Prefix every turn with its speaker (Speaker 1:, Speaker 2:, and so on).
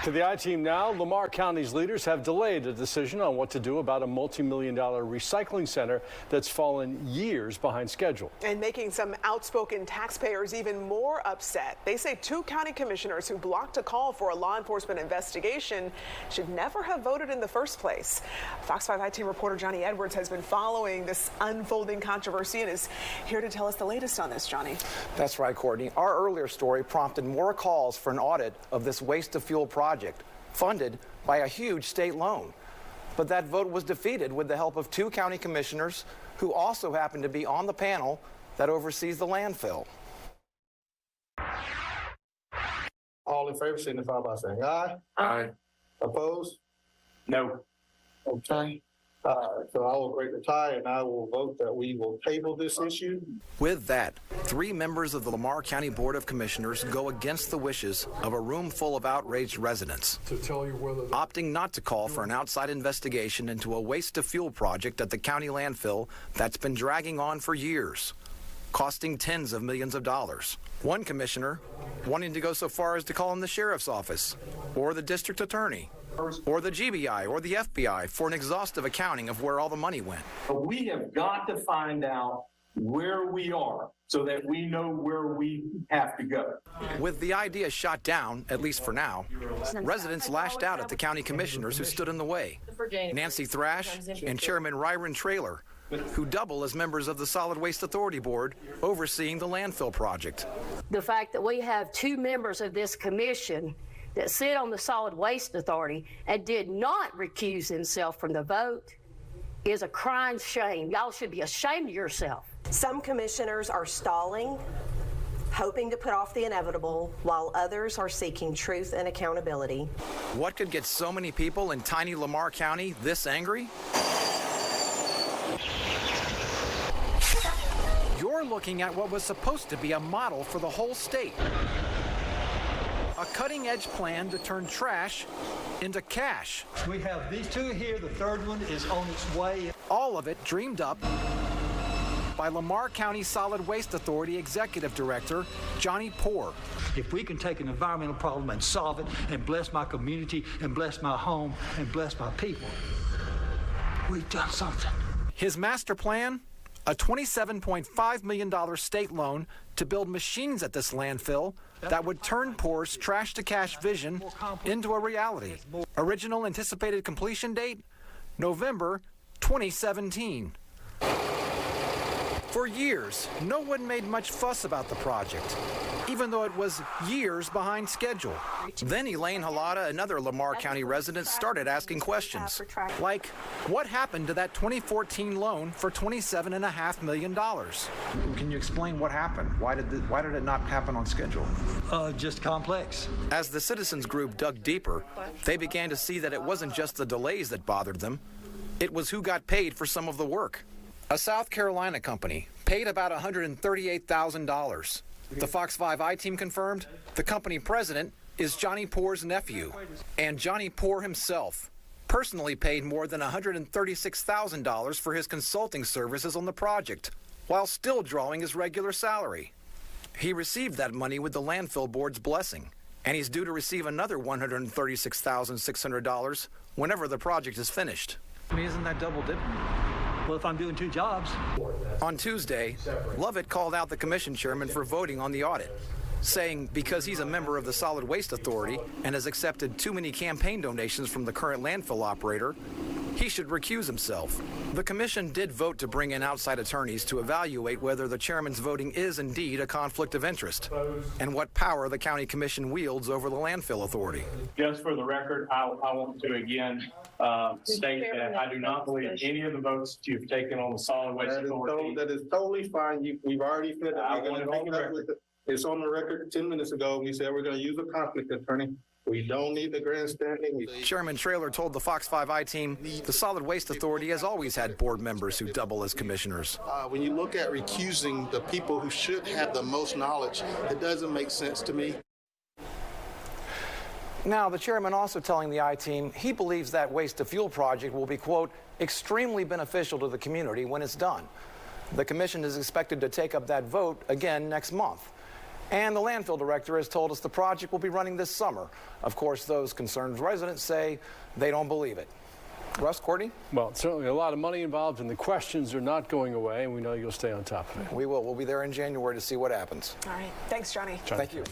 Speaker 1: To the I-Team now, Lamar County's leaders have delayed a decision on what to do about a multi-million-dollar recycling center that's fallen years behind schedule.
Speaker 2: And making some outspoken taxpayers even more upset. They say 2 county commissioners who blocked a call for a law enforcement investigation should never have voted in the first place. Fox 5 I-Team reporter Johnny Edwards has been following this unfolding controversy and is here to tell us the latest on this, Johnny.
Speaker 3: That's right, Courtney. Our earlier story prompted more calls for an audit of this waste-to-fuel project funded by a huge state loan. But that vote was defeated with the help of 2 county commissioners who also happen to be on the panel that oversees the landfill.
Speaker 4: All in favor signify by saying aye.
Speaker 5: Aye.
Speaker 4: Opposed?
Speaker 5: No.
Speaker 4: Okay. So I will break the tie and I will vote that we will table this issue.
Speaker 3: With that, 3 members of the Lamar County Board of Commissioners go against the wishes of a room full of outraged residents, opting not to call for an outside investigation into a waste-to-fuel project at the county landfill that's been dragging on for years, costing tens of millions of dollars. One commissioner wanting to go so far as to call in the sheriff's office or the district attorney or the GBI or the FBI for an exhaustive accounting of where all the money went.
Speaker 5: But we have got to find out where we are so that we know where we have to go.
Speaker 3: With the idea shot down, at least for now, residents lashed out at the county commissioners who stood in the way. Nancy Thrash and Chairman Ryron Traylor, who double as members of the Solid Waste Authority Board overseeing the landfill project.
Speaker 6: The fact that we have 2 members of this commission that sit on the Solid Waste Authority and did not recuse themselves from the vote is a crying shame. Y'all should be ashamed of yourself.
Speaker 7: Some commissioners are stalling, hoping to put off the inevitable, while others are seeking truth and accountability.
Speaker 3: What could get so many people in tiny Lamar County this angry? You're looking at what was supposed to be a model for the whole state. A cutting-edge plan to turn trash into cash.
Speaker 8: We have these 2 here. The 3rd one is on its way.
Speaker 3: All of it dreamed up by Lamar County Solid Waste Authority Executive Director Johnny Poore.
Speaker 8: If we can take an environmental problem and solve it and bless my community and bless my home and bless my people, we've done something.
Speaker 3: His master plan? A $27.5 million state loan to build machines at this landfill that would turn Poore's trash-to-cash vision into a reality. Original anticipated completion date? November 2017. For years, no one made much fuss about the project, even though it was years behind schedule. Then Elaine Halata and other Lamar County residents started asking questions, like, what happened to that 2014 loan for $27.5 million?
Speaker 9: Can you explain what happened? Why did it not happen on schedule?
Speaker 8: Just complex.
Speaker 3: As the citizens group dug deeper, they began to see that it wasn't just the delays that bothered them. It was who got paid for some of the work. A South Carolina company paid about $138,000. The Fox 5 I-Team confirmed the company president is Johnny Poore's nephew, and Johnny Poore himself personally paid more than $136,000 for his consulting services on the project, while still drawing his regular salary. He received that money with the landfill board's blessing, and he's due to receive another $136,600 whenever the project is finished.
Speaker 9: I mean, isn't that double dipping?
Speaker 8: Well, if I'm doing 2 jobs.
Speaker 3: On Tuesday, Lovett called out the commission chairman for voting on the audit, saying because he's a member of the Solid Waste Authority and has accepted too many campaign donations from the current landfill operator, he should recuse himself. The commission did vote to bring in outside attorneys to evaluate whether the chairman's voting is indeed a conflict of interest and what power the county commission wields over the landfill authority.
Speaker 5: Just for the record, I want to again state that I do not believe any of the votes that you've taken on the Solid Waste Authority.
Speaker 4: That is totally fine. We've already said that we're going to take it up with it. It's on the record 10 minutes ago. We said we're going to use a conflict attorney. We don't need the grandstanding.
Speaker 3: Chairman Traylor told the Fox 5 I-Team the Solid Waste Authority has always had board members who double as commissioners.
Speaker 4: When you look at recusing the people who should have the most knowledge, it doesn't make sense to me.
Speaker 3: Now, the chairman also telling the I-Team he believes that waste-to-fuel project will be, quote, extremely beneficial to the community when it's done. The commission is expected to take up that vote again next month. And the landfill director has told us the project will be running this summer. Of course, those concerned residents say they don't believe it. Russ, Courtney?
Speaker 1: Well, certainly a lot of money involved, and the questions are not going away, and we know you'll stay on top of it.
Speaker 3: We will. We'll be there in January to see what happens.
Speaker 2: All right. Thanks, Johnny.
Speaker 3: Thank you.